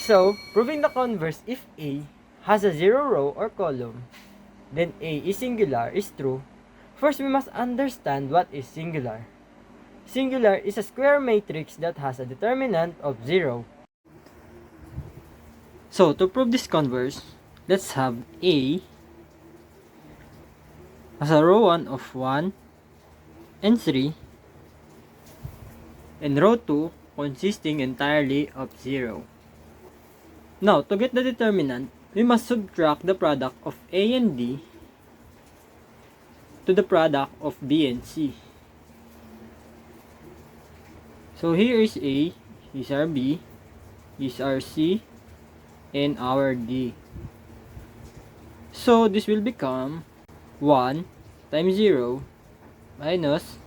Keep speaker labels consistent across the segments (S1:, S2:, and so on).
S1: So, proving the converse if A has a zero row or column, then A is singular is true. First, we must understand what is singular. Singular is a square matrix that has a determinant of 0. So, to prove this converse, let's have A as a row 1 of 1 and 3, and row 2 consisting entirely of 0. Now, to get the determinant, we must subtract the product of A and D to the product of B and C. So here is A, is our B, is our C, and our D. So this will become 1 times 0 minus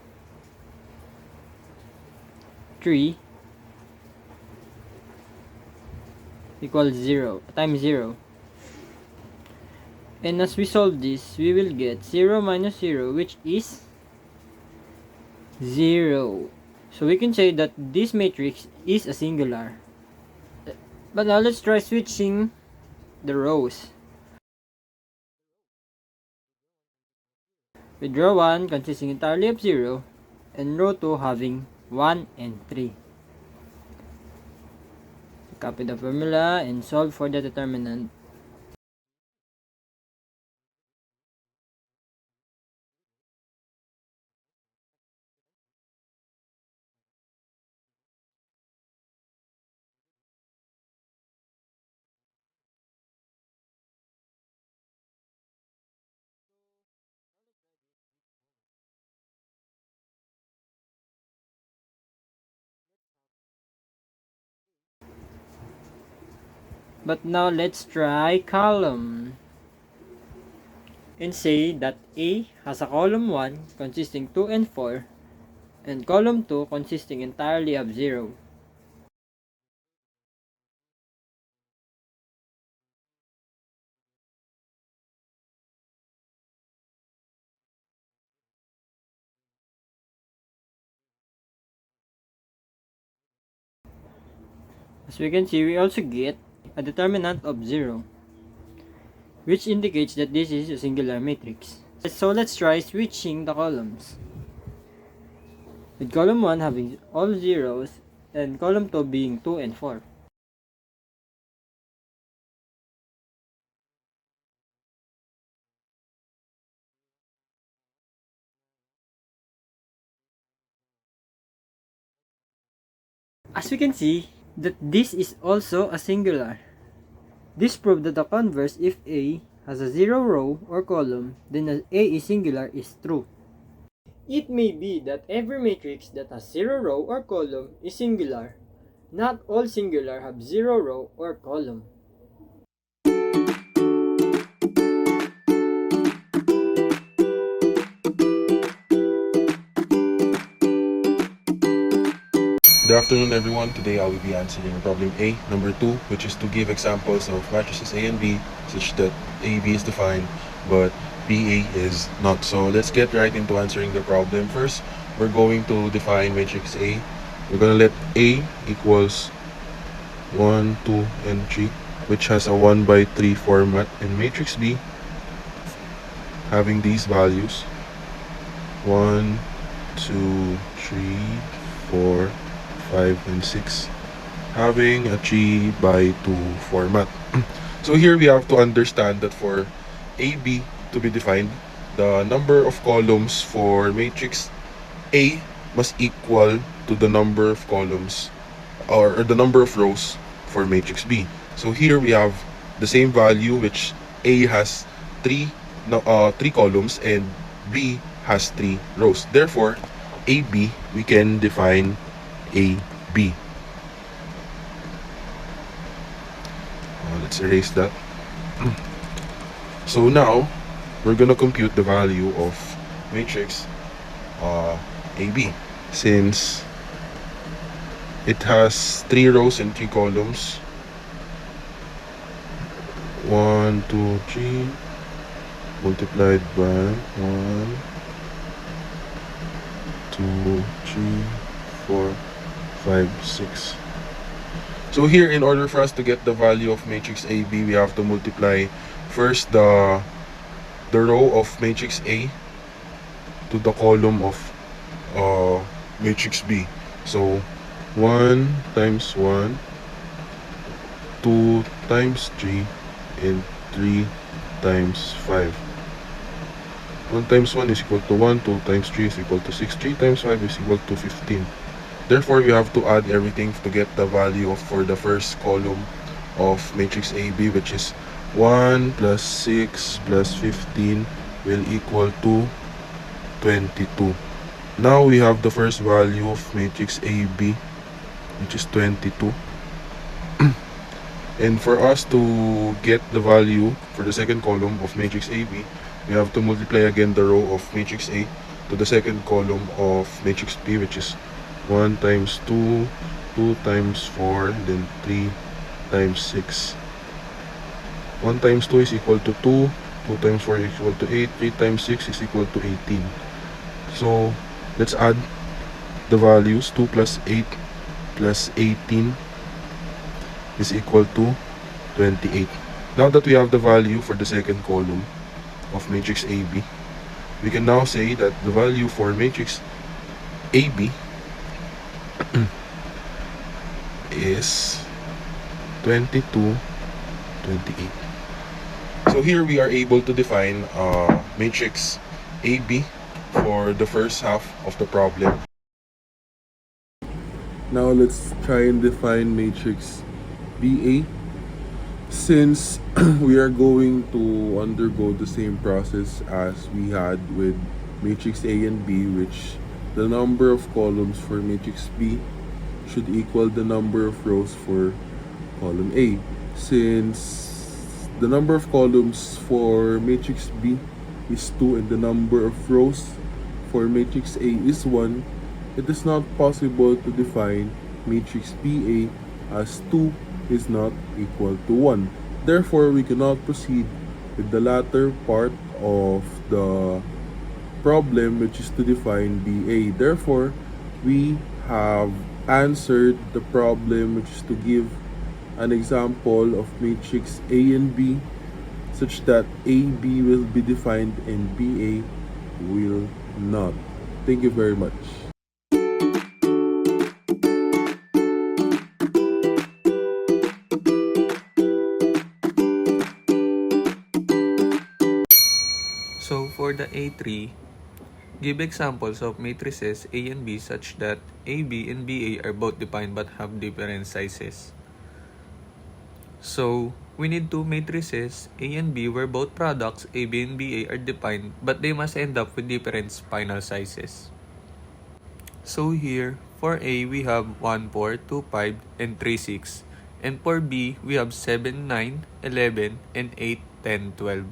S1: 3 equals 0 times 0. And as we solve this, we will get 0 minus 0, which is 0. So we can say that this matrix is a singular. But now let's try switching the rows. With row 1 consisting entirely of 0, and row 2 having 1 and 3. Copy the formula and solve for the determinant. But now let's try column. And say that A has a column 1 consisting 2 and 4, and column 2 consisting entirely of 0. As we can see, we also get a determinant of 0, which indicates that this is a singular matrix. So let's try switching the columns. With column 1 having all zeros, and column 2 being 2 and 4. As we can see, that this is also a singular. This proves that the converse if A has a zero row or column, then A is singular is true. It may be that every matrix that has zero row or column is singular. Not all singular have zero row or column.
S2: Good afternoon, everyone. Today I will be answering problem A, number 2, which is to give examples of matrices A and B such that AB is defined but BA is not. So let's get right into answering the problem. First, we're going to define matrix A. We're going to let A equals 1, 2, and 3, which has a 1 by 3 format, and matrix B having these values 1, 2, 3, 4, 5, and 6, having a 3 by 2 format. So here we have to understand that for AB to be defined, the number of columns for matrix A must equal to the number of columns or the number of rows for matrix B. So here we have the same value, which A has 3 columns and B has 3 rows. Therefore, AB, we can define AB. Let's erase that. So now we're gonna compute the value of matrix AB, since it has 3 rows and 3 columns. 1, 2, 3 multiplied by 1, 2, 3, 4, 5, 6. So here, in order for us to get the value of matrix AB, we have to multiply first the row of matrix A to the column of matrix B. So 1 times 1, 2 times 3, and 3 times 5. 1 times 1 is equal to 1, 2 times 3 is equal to 6, 3 times 5 is equal to 15. Therefore, we have to add everything to get the value of for the first column of matrix AB, which is 1 plus 6 plus 15 will equal to 22. Now we have the first value of matrix AB, which is 22. And for us to get the value for the second column of matrix AB, we have to multiply again the row of matrix A to the second column of matrix B, which is 1 times 2, 2 times 4, then 3 times 6. 1 times 2 is equal to 2, 2 times 4 is equal to 8, 3 times 6 is equal to 18. So, let's add the values. 2 plus 8 plus 18 is equal to 28. Now that we have the value for the second column of matrix AB, we can now say that the value for matrix AB is 22, 28. So here we are able to define matrix AB for the first half of the problem. Now let's try and define matrix BA. Since we are going to undergo the same process as we had with matrix A and B, which the number of columns for matrix B should equal the number of rows for column A. Since the number of columns for matrix B is 2 and the number of rows for matrix A is 1, it is not possible to define matrix BA as 2 is not equal to 1. Therefore, we cannot proceed with the latter part of the problem, which is to define BA. Therefore, we have answered the problem, which is to give an example of matrix A and B such that AB will be defined and BA will not. Thank you very much.
S3: So for the A3, give examples of matrices A and B such that AB and BA are both defined but have different sizes. So we need two matrices A and B where both products AB and BA are defined but they must end up with different final sizes. So here, for A we have 1, 4, 2, 5, and 3, 6. And for B, we have 7, 9, 11, and 8, 10, 12.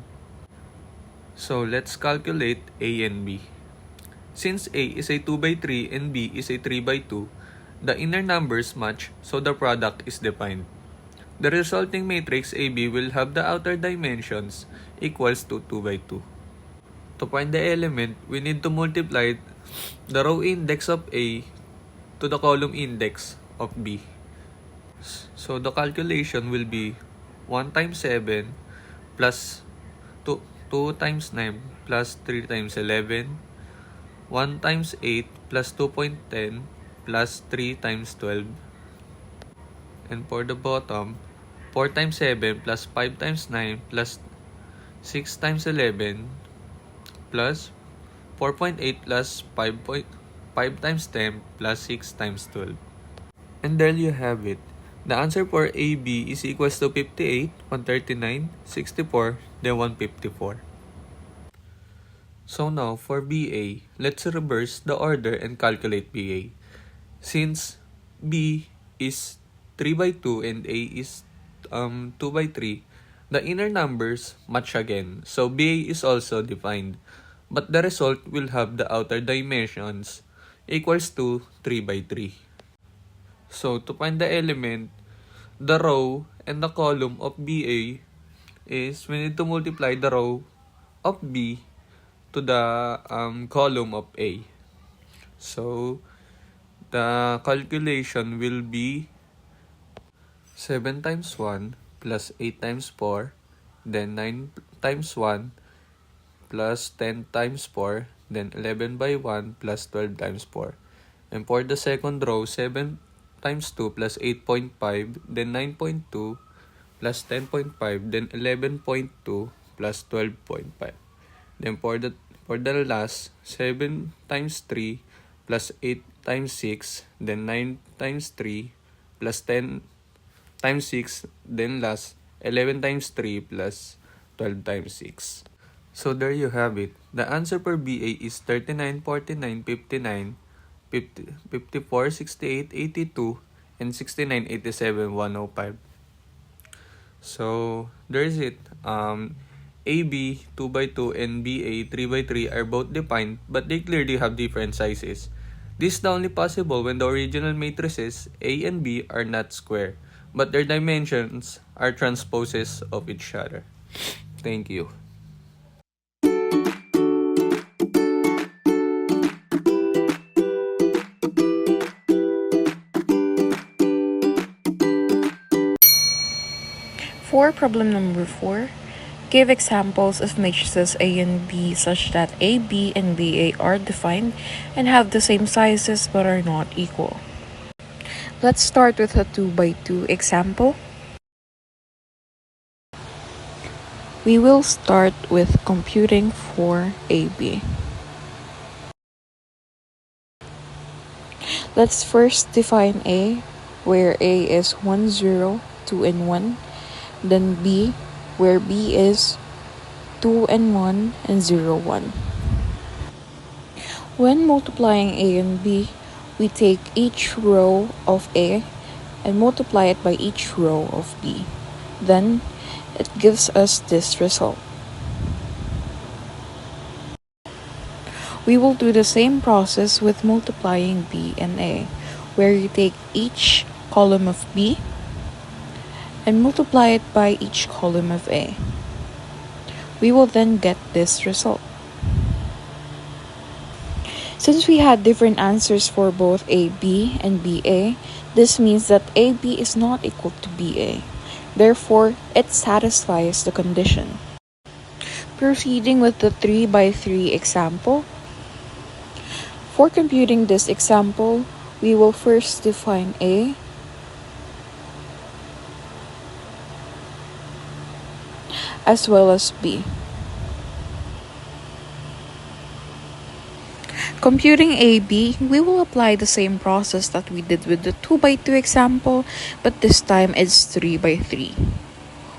S3: So let's calculate A and B. Since A is a 2 by 3 and B is a 3 by 2, the inner numbers match so the product is defined. The resulting matrix AB will have the outer dimensions equals to 2 by 2. To find the element, we need to multiply the row index of A to the column index of B. So the calculation will be 1 times 7 plus 2 times 9 plus 3 times 11, 1 times 8 plus 2.10 plus 3 times 12. And for the bottom, 4 times 7 plus 5 times 9 plus 6 times 11 plus 4.8 plus 5 times 10 plus 6 times 12. And there you have it. The answer for AB is equals to 58, 139, 64, then 154. So now for BA, let's reverse the order and calculate BA. Since B is 3 by 2 and A is 2 by 3, the inner numbers match again. So BA is also defined. But the result will have the outer dimensions equals to 3 by 3. So to find the element, the row and the column of BA is we need to multiply the row of B to the column of A. So the calculation will be 7 times 1 plus 8 times 4, then 9 times 1 plus 10 times 4, then 11 by 1 plus 12 times 4. And for the second row, 7 times 2 plus 8.5, then 9.2 plus 10.5, then 11.2 plus 12.5. Then for the last, 7 times 3 plus 8 times 6, then 9 times 3 plus 10 times 6, then last, 11 times 3 plus 12 times 6. So there you have it. The answer for BA is 39, 49, 59, 50, 54, 68, 82, and 69, 87, 105. So there's it. AB 2 by 2 and BA 3 by 3 are both defined, but they clearly have different sizes. This is only possible when the original matrices A and B are not square, but their dimensions are transposes of each other. Thank you.
S4: For problem number 4, give examples of matrices A and B such that AB and BA are defined and have the same sizes but are not equal. Let's start with a 2 by 2 example. We will start with computing for AB. Let's first define A, where A is 1, 0, 2, and 1. Then B, where B is 2 and 1 and 0, 1. When multiplying A and B, we take each row of A and multiply it by each row of B. Then it gives us this result. We will do the same process with multiplying B and A, where you take each column of B and multiply it by each column of A. We will then get this result. Since we had different answers for both AB and BA, this means that AB is not equal to BA. Therefore, it satisfies the condition. Proceeding with the 3 by 3 example. For computing this example, we will first define A as well as B. Computing AB, we will apply the same process that we did with the 2 by 2 example, but this time it's 3 by 3.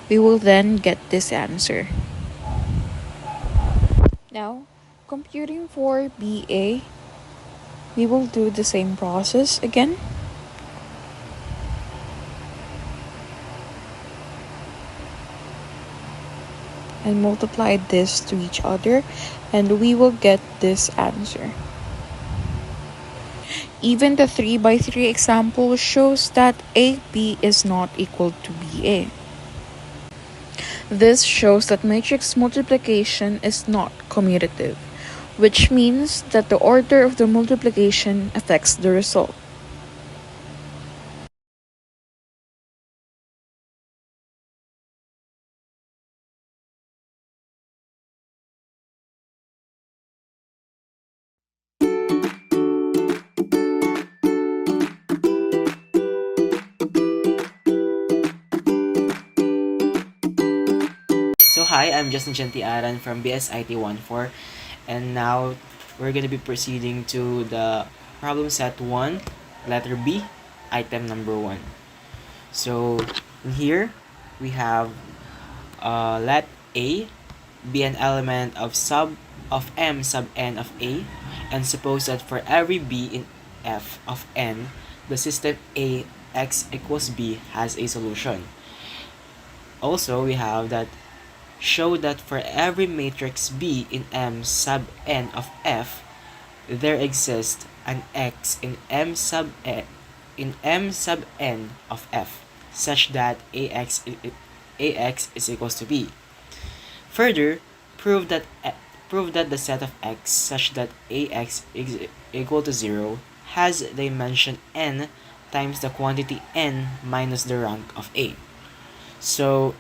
S4: We will then get this answer. Now, computing for BA, we will do the same process again. And multiply this to each other, and we will get this answer. Even the 3 by 3 example shows that AB is not equal to BA. This shows that matrix multiplication is not commutative, which means that the order of the multiplication affects the result.
S5: So hi, I'm Justin Chantiaran from BSIT 14, and now we're going to be proceeding to the problem set 1, letter B, item number 1. So in here we have let A be an element of M sub n of A, and suppose that for every B in F of n, the system A x equals B has a solution. Also, we have that show that for every matrix B in M sub n of F, there exists an X in M sub n of F, such that AX is equals to B. Further, prove that the set of X such that AX is equal to 0 has dimension n times the quantity n minus the rank of A. So,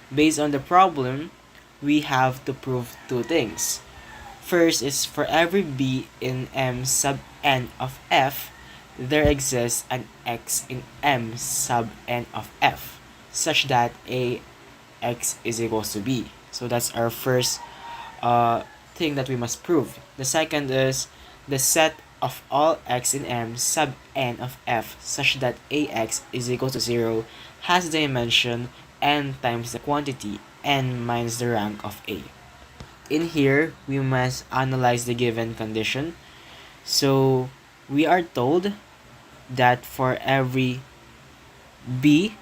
S5: based on the problem, we have to prove two things. First is for every b in m sub n of f, there exists an x in m sub n of f, such that ax is equals to b. So that's our first thing that we must prove. The second is the set of all x in m sub n of f such that ax is equal to 0 has dimension n times the quantity n minus the rank of A. In here, we must analyze the given condition. So we are told that for every b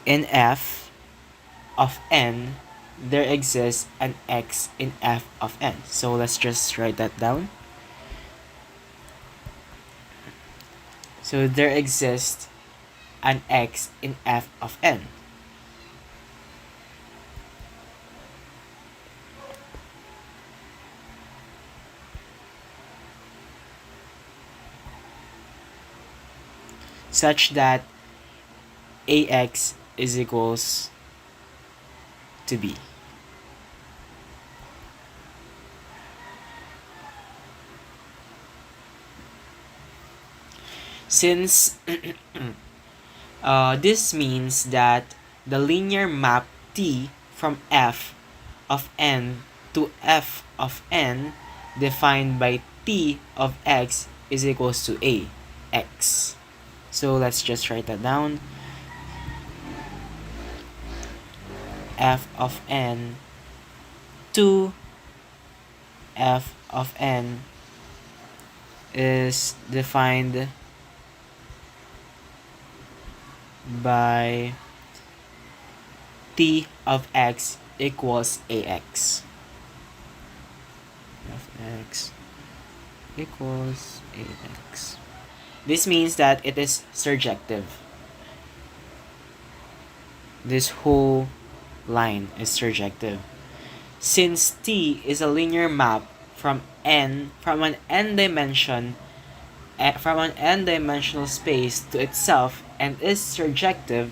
S5: in f of n, there exists an x in f of n. So let's just write that down. So there exists an x in f of n. Such that ax is equals to b. Since this means that the linear map T from f of n to f of n defined by T of x is equals to a x. So let's just write that down. F of n to f of n is defined by T of x equals ax. F x equals ax. This means that it is surjective. This whole line is surjective. Since T is a linear map from an n-dimensional space to itself and is surjective,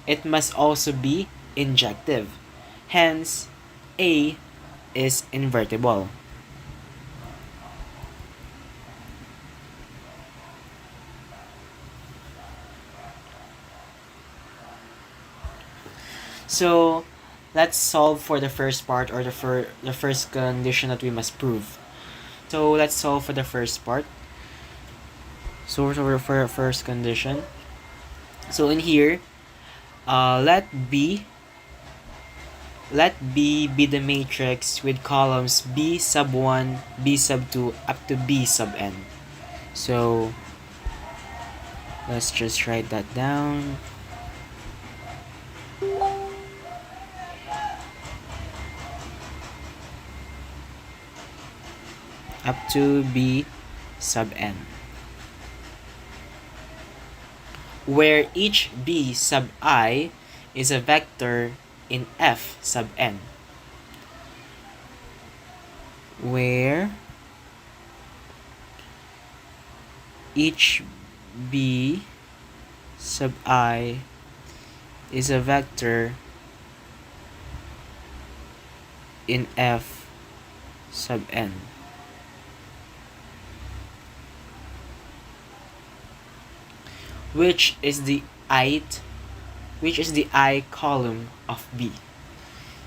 S5: it must also be injective. Hence, A is invertible. So let's solve for the first part, or the first condition that we must prove. So let's solve for the first part. So for the first condition. So in here, let B be the matrix with columns B sub 1, B sub 2, up to B sub n. So let's just write that down. Up to B sub n, where each B sub I is a vector in F sub n, where each B sub I is a vector in F sub n. Which is the I column of B.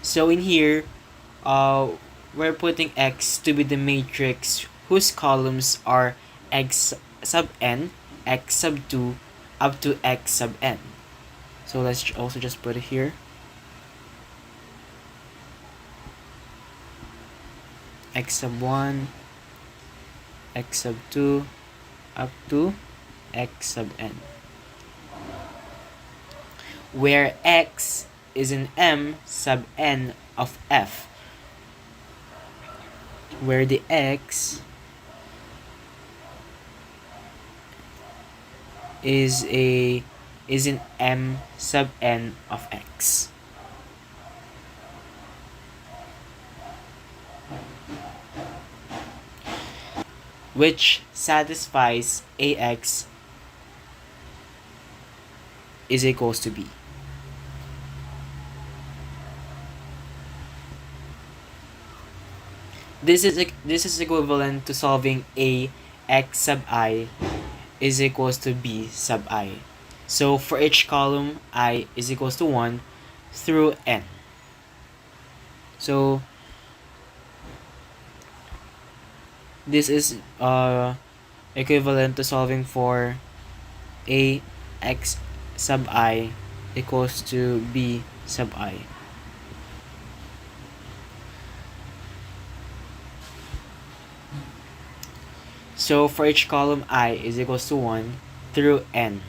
S5: So in here, we're putting X to be the matrix whose columns are X sub n, X sub 2, up to X sub n. So let's also just put it here. X sub 1, X sub 2, up to X sub n, where X is in M sub n of F, where the X is in M sub n of X. which satisfies AX is equals to B. This is equivalent to solving A x sub I is equals to B sub I. So for each column, I is equals to 1 through n. So this is equivalent to solving for A x sub I equals to B sub I. So for each column, I is equals to 1 through n.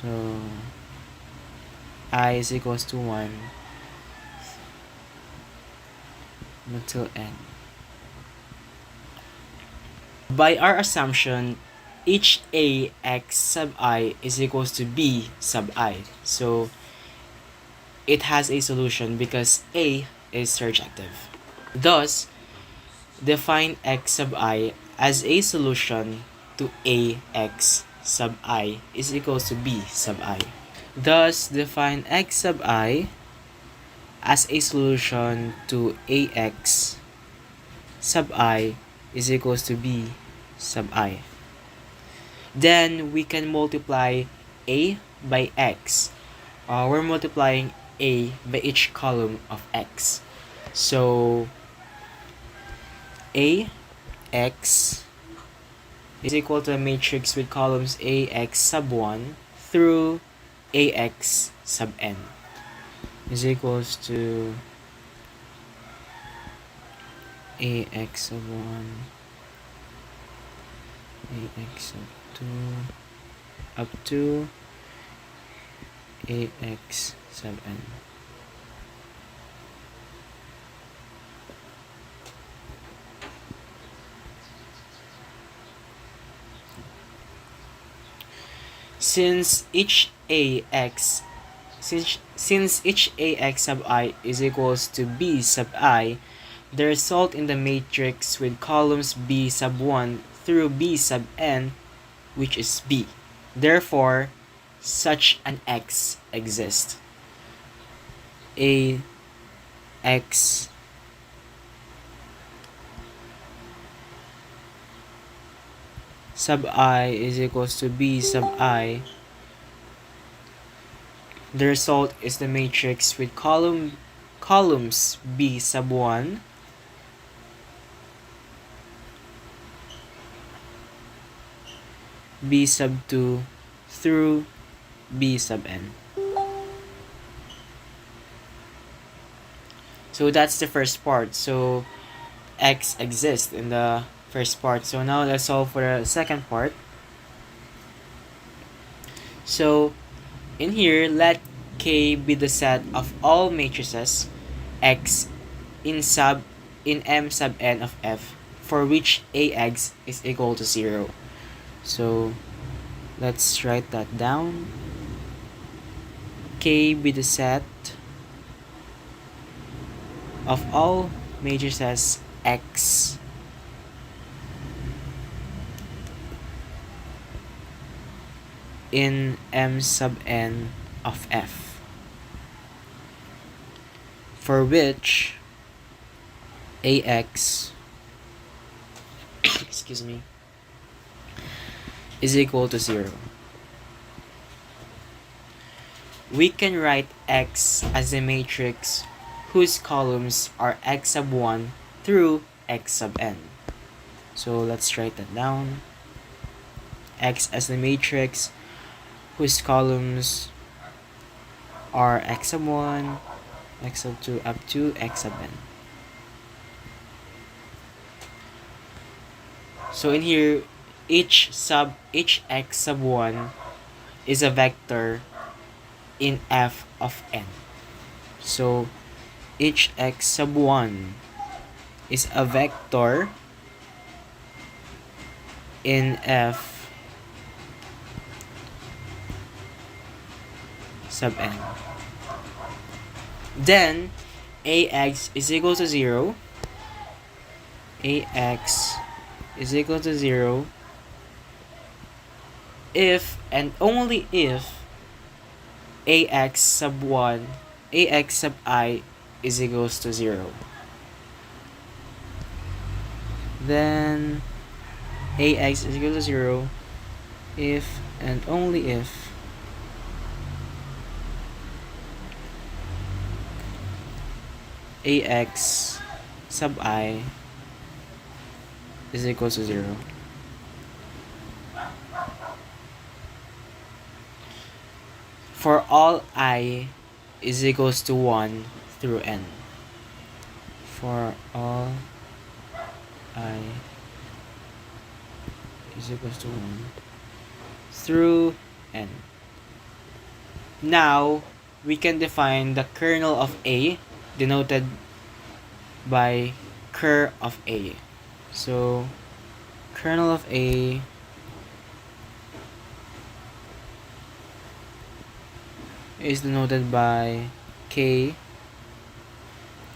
S5: So I is equals to 1 until n. By our assumption, each A x sub I is equals to B sub I. So it has a solution because A is surjective. Thus, define x sub I as a solution to A x sub I is equals to B sub I. Thus, define x sub I as a solution to AX sub I is equals to B sub I. Then we can multiply A by X. We're multiplying A by each column of X. So AX is equal to a matrix with columns AX sub 1 through AX sub n is equals to AX sub 1, AX sub 2, up to AX sub n. Since each AX sub I is equals to B sub I, the result in the matrix with columns B sub 1 through B sub n, which is B. Therefore, such an X exists. AX sub I is equals to B sub I. The result is the matrix with columns B sub 1 B sub 2 through B sub n. So that's the first part. So X exists in the first part. So now let's solve for the second part. So in here, let K be the set of all matrices X in M sub n of F for which AX is equal to 0. So let's write that down. K be the set of all matrices X in M sub n of F for which AX excuse me is equal to 0. We can write X as a matrix whose columns are X sub 1 through X sub n. So let's write that down. X as the matrix whose columns are X sub 1, X sub 2 up to X sub n. So in here, each X sub 1 is a vector in F of n. So each X sub 1 is a vector in F sub n. Then AX is equal to 0. AX is equal to 0 if and only if AX sub 1, AX sub I is equals to 0. Then AX is equal to 0 if and only if AX sub I is equal to 0. For all I is equals to 1 through n. For all I is equals to 1 through n. Now, we can define the kernel of A, denoted by ker of A. So, kernel of A is denoted by K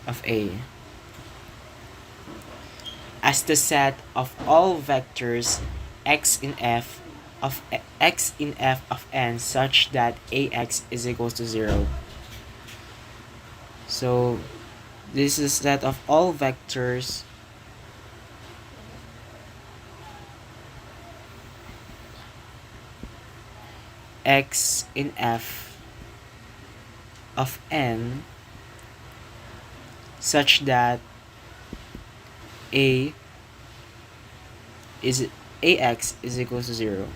S5: of A as the set of all vectors x in f of n such that AX is equals to 0. So this is a set of all vectors x in f of n such that AX is equals to 0.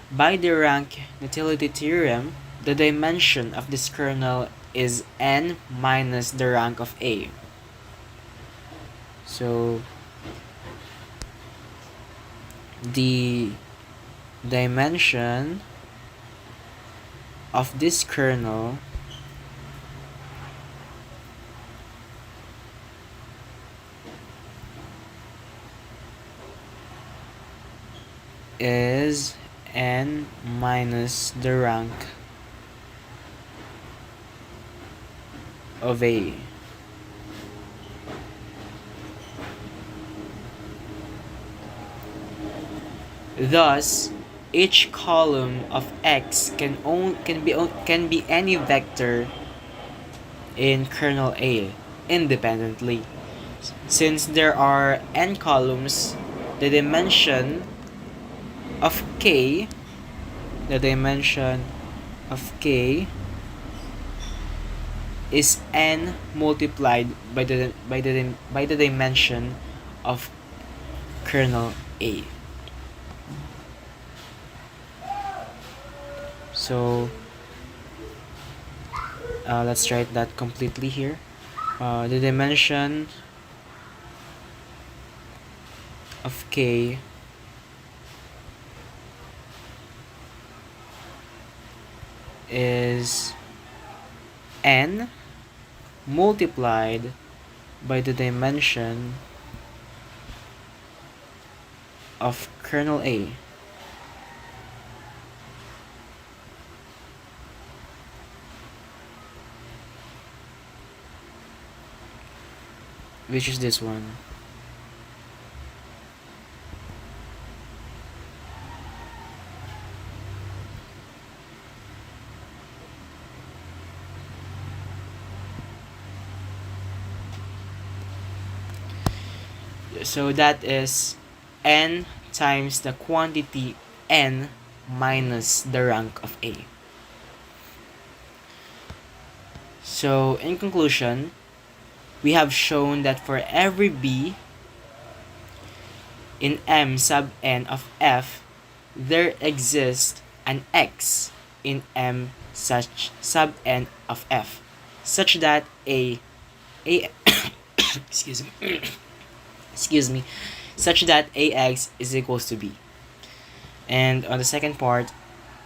S5: By the rank utility theorem, the dimension of this kernel is n minus the rank of A. So the dimension of this kernel is n minus the rank of A. Thus, each column of x can be any vector in kernel A independently. Since there are n columns, the dimension of K is n multiplied by the dimension of kernel A. So let's write that completely here. The dimension of K is n multiplied by the dimension of kernel A, which is this one. So that is n times the quantity n minus the rank of A. So in conclusion, we have shown that for every B in M sub n of F, there exists an X in M sub n of F, such that such that AX is equals to B. And on the second part,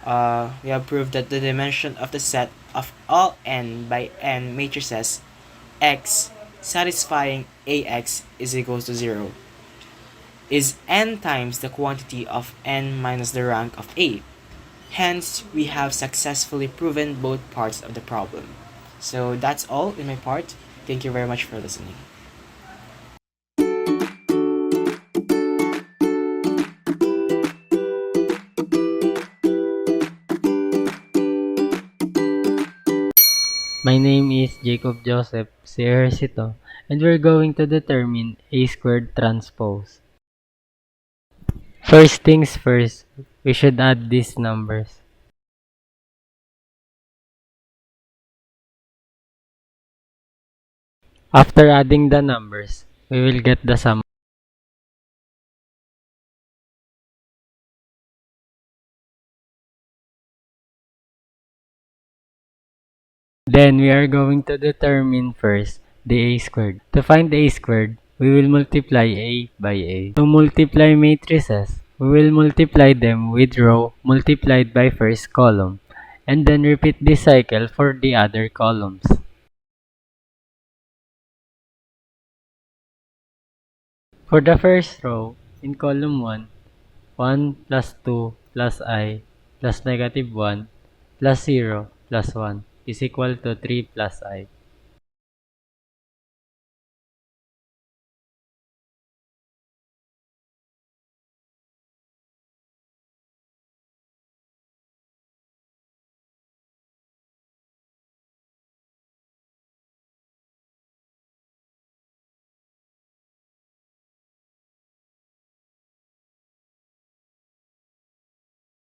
S5: we have proved that the dimension of the set of all n by n matrices X satisfying AX is equals to 0. is n times the quantity of n minus the rank of A. Hence, we have successfully proven both parts of the problem. So that's all in my part. Thank you very much for listening.
S1: My name is Jacob Joseph C. Ejercito, and we're going to determine A squared transpose. First things first, we should add these numbers. After adding the numbers, we will get the sum. Then we are going to determine first the A squared. To find A squared, we will multiply A by A. To multiply matrices, we will multiply them with row multiplied by first column, and then repeat this cycle for the other columns. For the first row, in column 1, 1 plus 2 plus I plus negative 1 plus 0 plus 1 is equal to 3 plus I.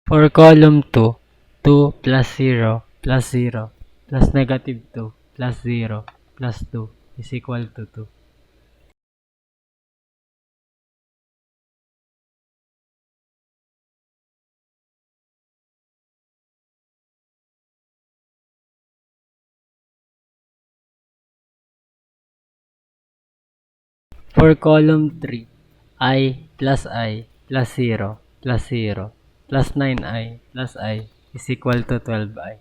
S1: For column 2, 2 plus 0 plus 0 plus negative 2 plus 0 plus 2 is equal to 2. For column 3, I plus 0 plus 0 plus 9I plus I is equal to 12I.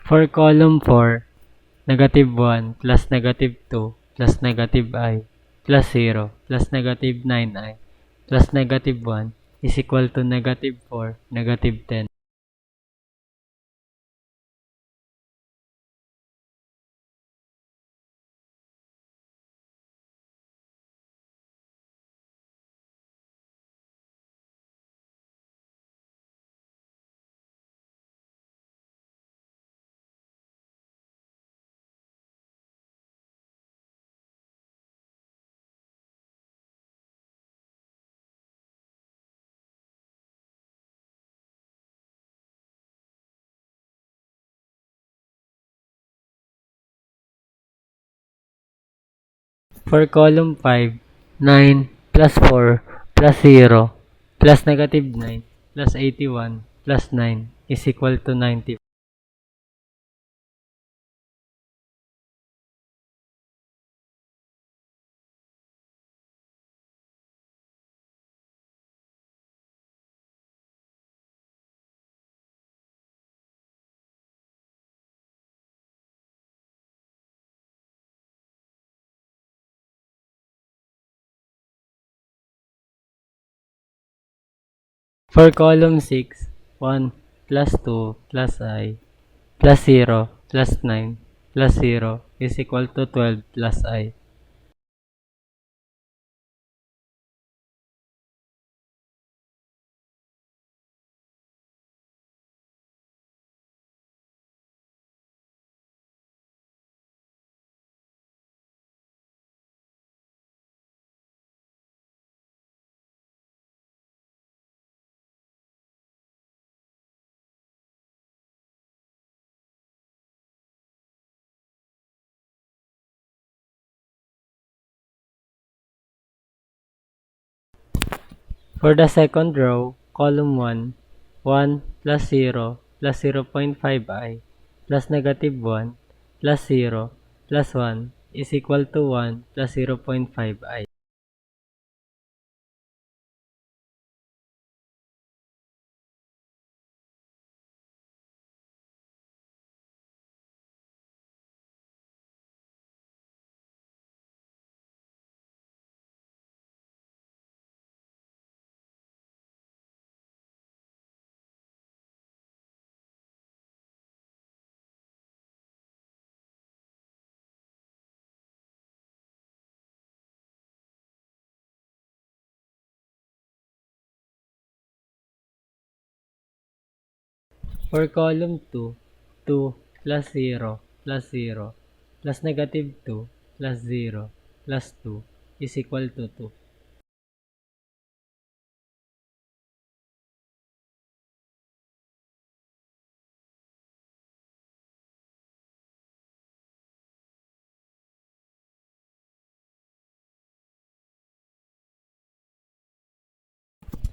S1: For column 4, negative 1 plus negative 2 plus negative I plus 0 plus negative 9I plus negative 1 is equal to negative 4, negative 10. For column 5, 9 plus 4 plus 0 plus negative 9 plus 81 plus 9 is equal to 90. For column 6, 1 plus 2 plus I plus 0 plus 9 plus 0 is equal to 12 plus I. For the second row, column 1, 1 plus 0 plus 0.5i plus negative 1 plus 0 plus 1 is equal to 1 plus 0.5i. For column 2, 2 plus 0 plus 0 plus negative 2 plus 0 plus 2 is equal to 2.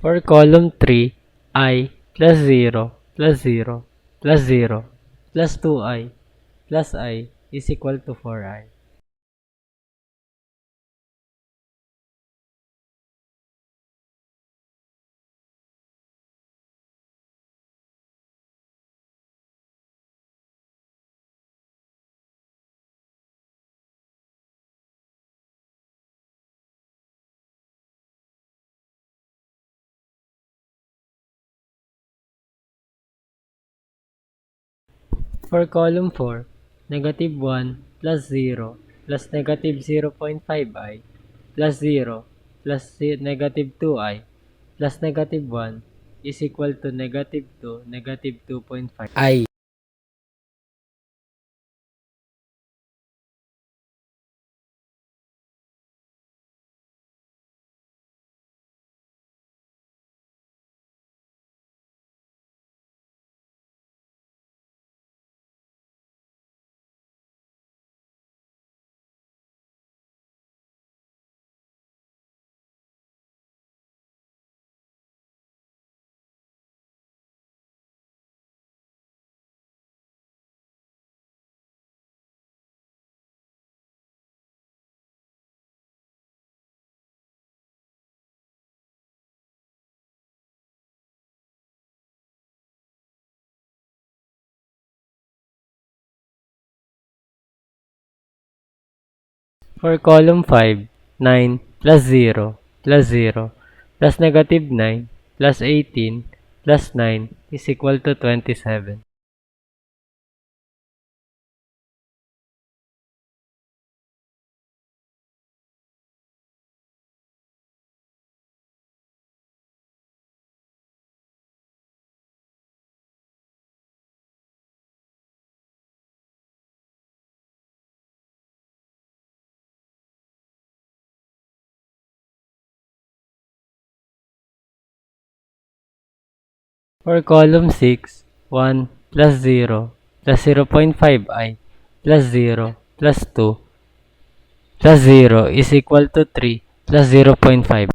S1: For column 3, I plus 0 plus 0 plus 0 plus 2i plus I is equal to 4i. For column 4, negative 1 plus 0 plus negative 0.5i plus 0 plus negative 2i plus negative 1 is equal to negative 2 negative 2.5i. For column 5, 9 plus 0 plus 0 plus negative 9 plus 18 plus 9 is equal to 27. For column 6, 1 plus 0 plus 0.5i plus 0 plus 2 plus 0 is equal to 3 plus 0.5.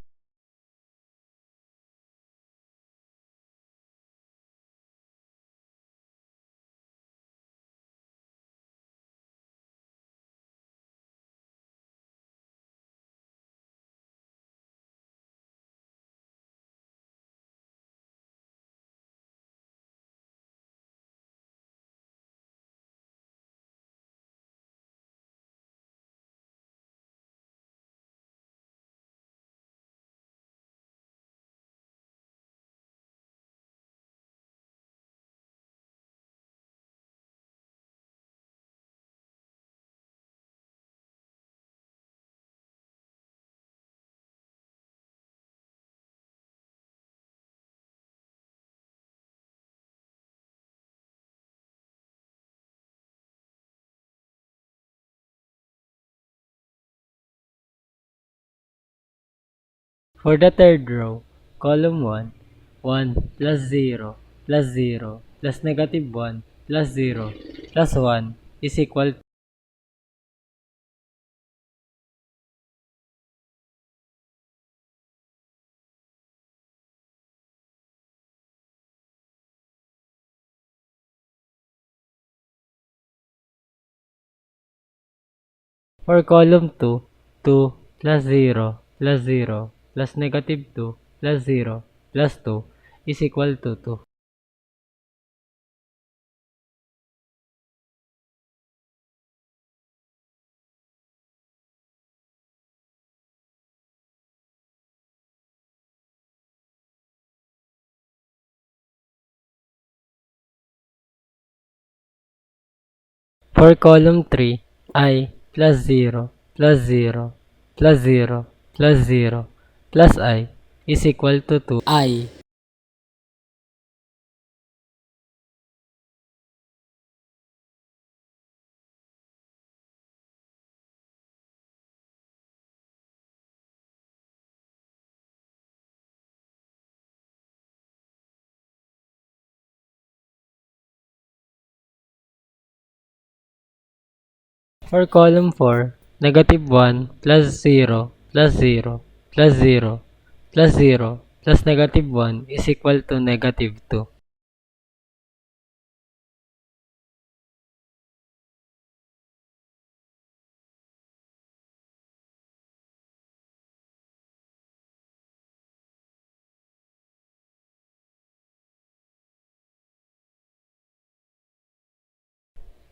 S1: For the third row, column 1, 1 plus 0 plus 0 plus negative 1 plus 0 plus 1 is equal For column 2, 2 plus 0 plus 0 plus negative 2 plus 0 plus 2 is equal to 2. For column 3, I plus 0 plus 0 plus 0 plus 0 plus I is equal to 2I. For column 4, negative 1 plus 0 plus 0 plus 0 plus 0 plus negative 1 is equal to negative 2.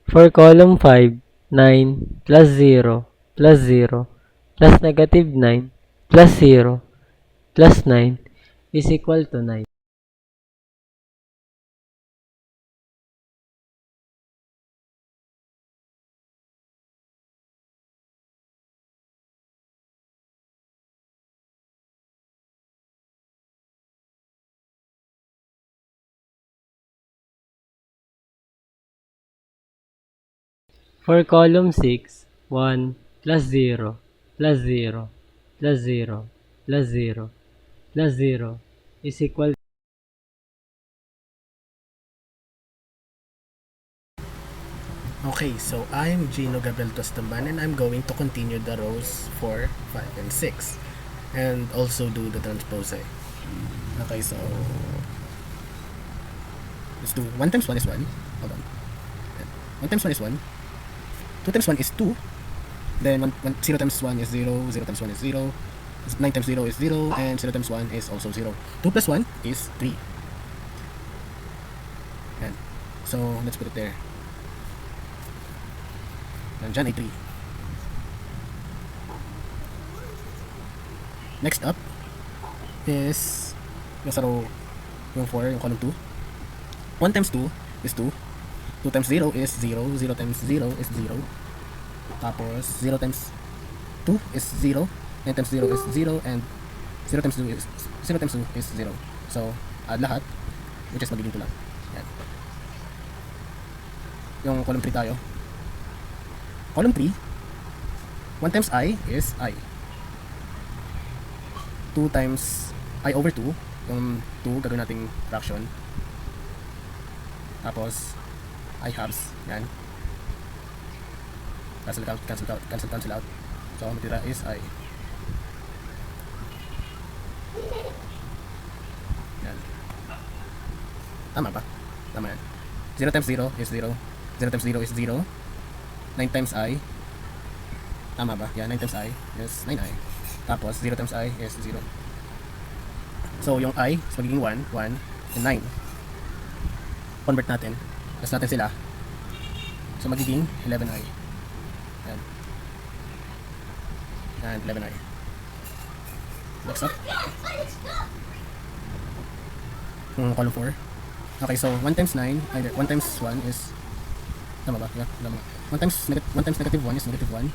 S1: For column 5, 9 plus 0 plus 0 plus negative 9 plus 0 plus 9 is equal to 9. For column 6, 1 plus 0 plus 0 plus 0 plus 0 plus 0 is equal.
S6: Okay, so I'm Gino Gabriel Tostamban and I'm going to continue the rows 4, 5, and 6 and also do the transpose. Okay, so let's do 1 times 1 is 1. Hold on. 1 times 1 is 1. 2 times 1 is 2. Then 0 times 1 is 0. 0 times 1 is 0. 9 times 0 is 0. And 0 times 1 is also 0. 2 plus 1 is 3. And so let's put it there. Nandyan ay 3. Next up is yung sa row, yung 4, yung column 2. 1 times 2 is 2. 2 times 0 is 0. 0 times 0 is 0. Tapos 0 times 2 is 0. 9 times 0 is 0. And 0 times 2 is 0 times 2 is 0. So add lahat, which is magiging 2 lang. Yan. Yung column 3 tayo. Column 3, 1 times I is I. 2 times I over 2. Yung 2, gagawin nating fraction. Tapos, I halves. Yan. Cancel out. So, ang matira is I. Yan. Tama ba? Tama yan. 0 times 0 is 0. 0 times 0 is 0. 9 times I. Tama ba? Yeah, 9 times I is 9I. Tapos, 0 times I is 0. So, yung I is magiging 1, 1, and 9. Convert natin. Plus natin sila. So, magiging 11I. Yan. And 11I. Next up. Yung column 4. Okay, so 1 times 9, 1 times 1 is... Tama ba? Yeah, tama. 1 times negative 1 is negative 1.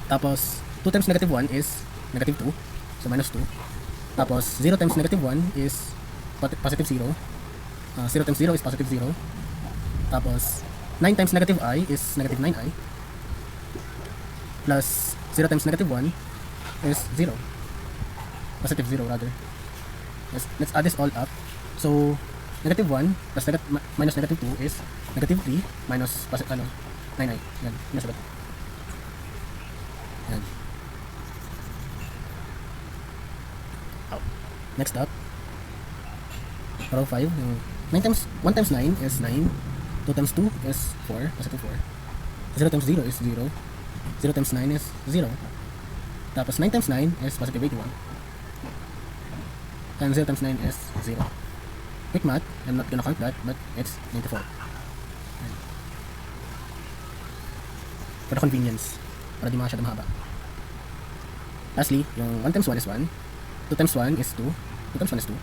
S6: Tapos, 2 times negative 1 is negative 2. So, minus 2. Tapos, 0 times negative 1 is positive 0. 0 times 0 is positive 0. Tapos, 9 times negative I is negative 9I. Plus, 0 times negative 1 is 0. Positive 0 rather. Let's add this all up. So, negative 1 plus minus negative 2 is negative 3 minus 9i. Yan, nasagot. Yan. Oh. Next up, row 5. 1 times 9 is 9. 2 times 2 is 4, positive 4. 0 times 0 is 0. 0 times 9 is 0. Tapos 9 times 9 is positive 81. And 0 times 9 is 0. Quick math, I'm not gonna count that, but it's 94. For the convenience, para di masyadong mahaba. Lastly, yung 1 times 1 is 1, 2 times 1 is 2, 2 times 1 is 2,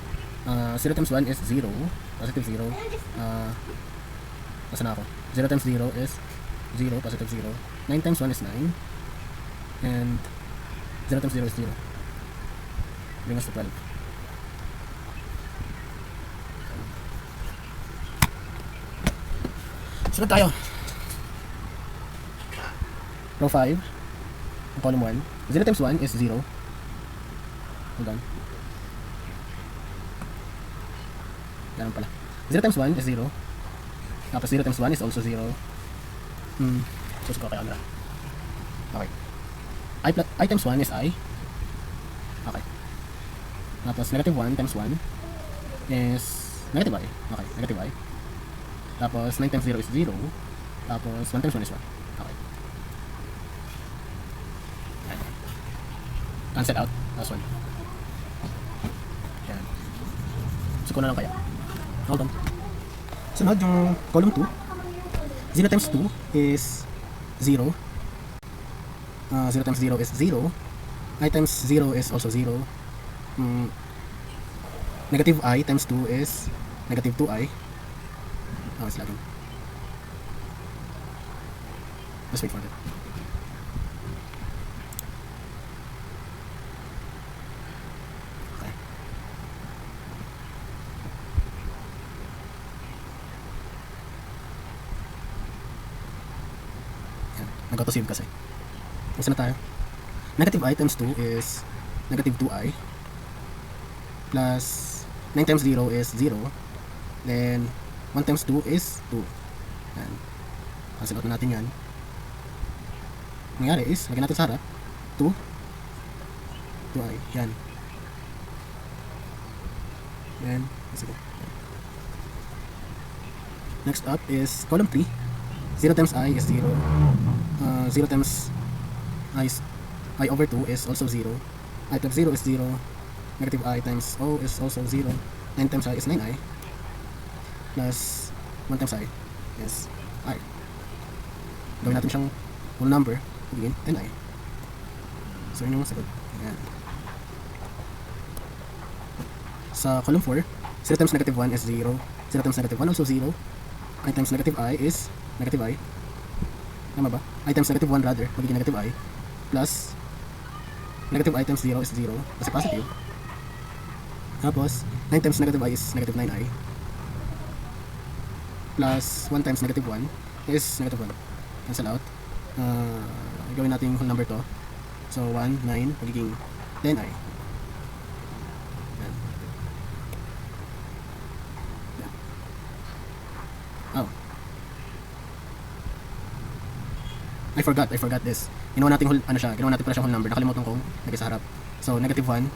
S6: 0 times 1 is 0, positive 0, nasa na ako? 0 times 0 is 0, positive 0, 9 times 1 is 9, and 0 times 0 is 0, bring us to 12. Sunod tayo. Row 5, column 1, 0 times 1 is 0. Hold on. Ganun pala. 0 times 1 is 0. Tapos 0 times 1 is also 0. Susunod ko kay Andra. Okay. I times 1 is I. Okay. Tapos negative 1 times 1 is negative I. Okay, negative I. Tapos 9 times 0 is 0. Tapos 1 times 1 is 1. Okay. Cancel out. Last one. Yan. So, na lang kaya. Hold on. Sunod yung column 2. 0 times 2 is 0. 0 times 0 is 0. I times 0 is also 0. Negative I times 2 is negative 2I. Oh, it's lagging. Let's wait for that. Okay. Yan. Nag-auto-save kasi. Isa na tayo. Negative I times 2 is negative 2I. Plus 9 times 0 is 0. Then 1 times 2 is 2. Yan. Cancel out na natin yan. Nangyari is, lagyan natin sa harap. 2. 2i. Yan. Then, sige. Next up is column 3. 0 times I is 0. 0 times I over 2 is also 0. I times 0 is 0. Negative I times O is also 0. 9 times I is 9i. Plus 1 times I is I. Gawin natin siyang whole number. Again, 10i. So, yun yung sagot. Ayan. Sa column 4, 0 times negative 1 is 0. 0 times negative 1 also 0. I times negative I is negative I. Tama ba? I times negative 1 rather, magiging negative I. Plus, negative I times 0 is 0. Kasi positive. Tapos, 9 times negative I is negative 9i. Plus 1 times negative 1 is negative 1. Cancel out. Gawin natin yung whole number to. So 1, 9, magiging 10i. Yan. Yan. Oh. I forgot this. Ginawa natin whole, ano siya, ginawa natin pala siyang whole number. Nakalimutan kong lagay sa harap. So negative 1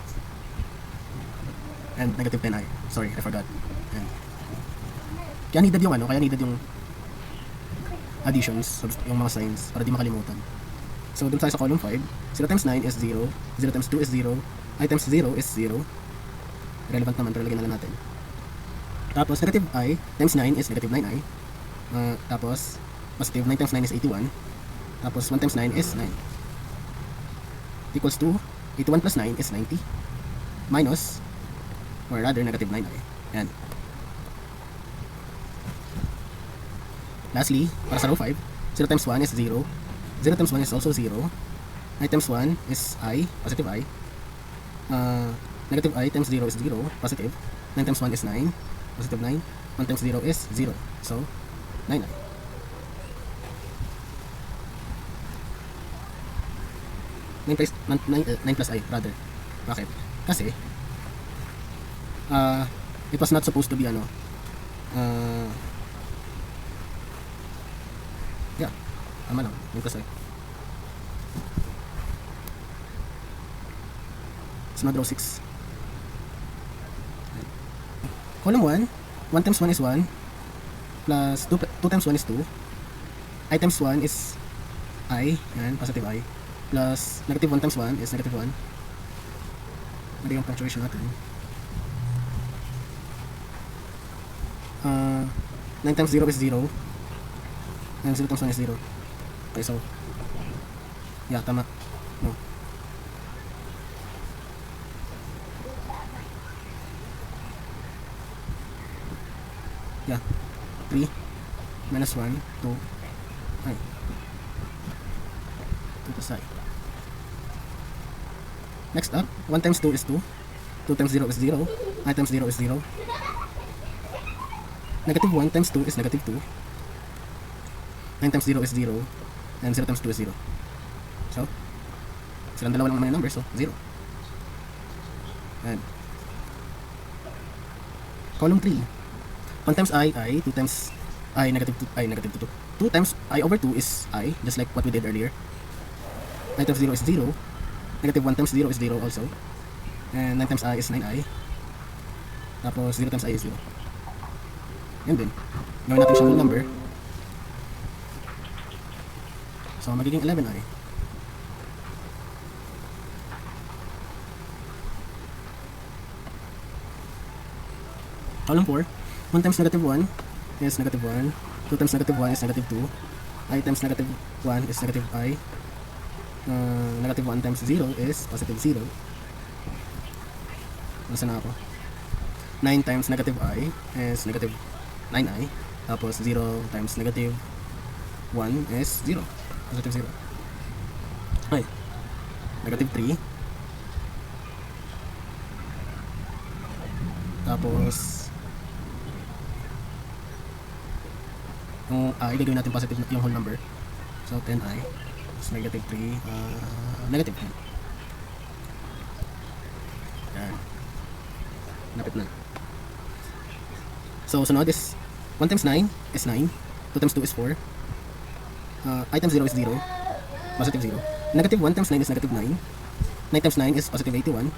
S6: and negative 10i. Sorry, I forgot. Yan. Kaya needed yung ano, kaya needed yung additions, yung mga signs, para di makalimutan. So, dun tayo sa column 5, 0 times 9 is 0, 0 times 2 is 0, I times 0 is 0. Relevant naman, pero lagyan na lang natin. Tapos, negative I times 9 is negative 9i. Tapos, positive 9 times 9 is 81. Tapos, 1 times 9 is 9. Equals to, 81 plus 9 is 90. Minus, or rather, negative 9i. Yan. Lastly, para sa row 5, 0 times 1 is 0. 0 times 1 is also 0. I times 1 is I, positive I. Negative I times 0 is 0, positive. 9 times 1 is 9, positive 9. 1 times 0 is 0. So, 9i. 9 plus I, rather. Bakit? Kasi, it was not supposed to be ano, yeah, tama lang, 9 plus I. Sunod row 6. Column 1, 1 times 1 is 1, plus 2 times 1 is 2, I times 1 is I, yan, positive I, plus negative 1 times 1 is negative 1. Mali yung punctuation natin. 9 times 0 is 0. And 0 times 1 is 0. Okay, so, yeah, tama. No. Yeah, 3 minus 1, 2, ay, 2 plus I. Next up, 1 times 2 is 2, 2 times 0 is 0, I times 0 is 0, negative 1 times 2 is negative 2, 9 times 0 is 0, and 0 times 2 is 0. So, silang dalawa lang naman yung numbers, so 0. And column 3, 1 times I, 2 times I, negative 2, 2 times I over 2 is I, just like what we did earlier. 9 times 0 is 0, negative 1 times 0 is 0 also, and 9 times I is 9I, tapos 0 times I is 0. Yun din, gawin natin siyang whole number, so magiging 11I. Column 4, 1 times negative 1 is negative 1, 2 times negative 1 is negative 2, I times negative 1 is negative I, negative 1 times 0 is positive 0. Nasaan na ako? 9 times negative I is negative 9I, tapos 0 times negative 1 is 0, positive 0. Ay, negative 3, tapos yung I, gagawin natin positive yung whole number, so 10I is negative 3, negative 10. Yan, napit na. So sunod is 1 times 9 is 9, 2 times 2 is 4, I times 0 is 0, positive 0, negative 1 times 9 is negative 9, 9 times 9 is positive 81,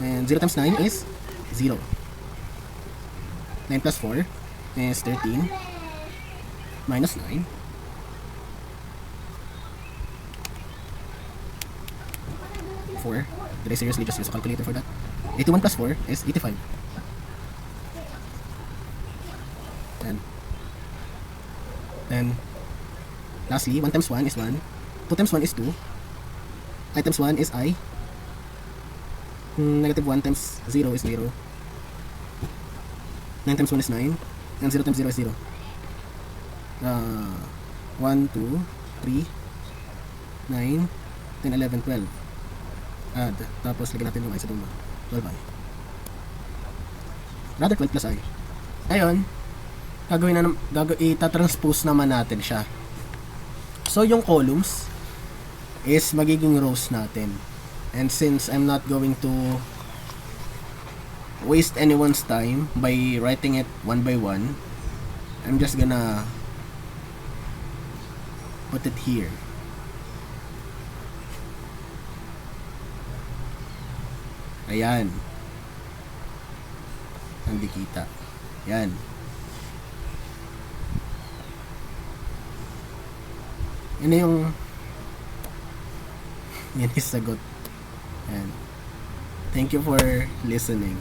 S6: and 0 times 9 is 0. 9 plus 4 is 13, minus 9, 4. Did I seriously just use a calculator for that? 81 plus 4 is 85. Then lastly, 1 times 1 is 1, 2 times 1 is 2, I times 1 is I, negative 1 times 0 is 0, 9 times 1 is 9, and 0 times 0 is 0. 1, 2, 3, 9, 10, 11, 12. Add. Tapos lagyan natin yung I sa dulo. 12I. Rather 12 plus I. Ngayon, itatranspose naman natin siya. So yung columns is magiging rows natin. And since I'm not going to waste anyone's time by writing it one by one, I'm just gonna put it here. Ayan. Hindi kita. Yan. Yan yung yan yung sagot. Yan. Thank you for listening.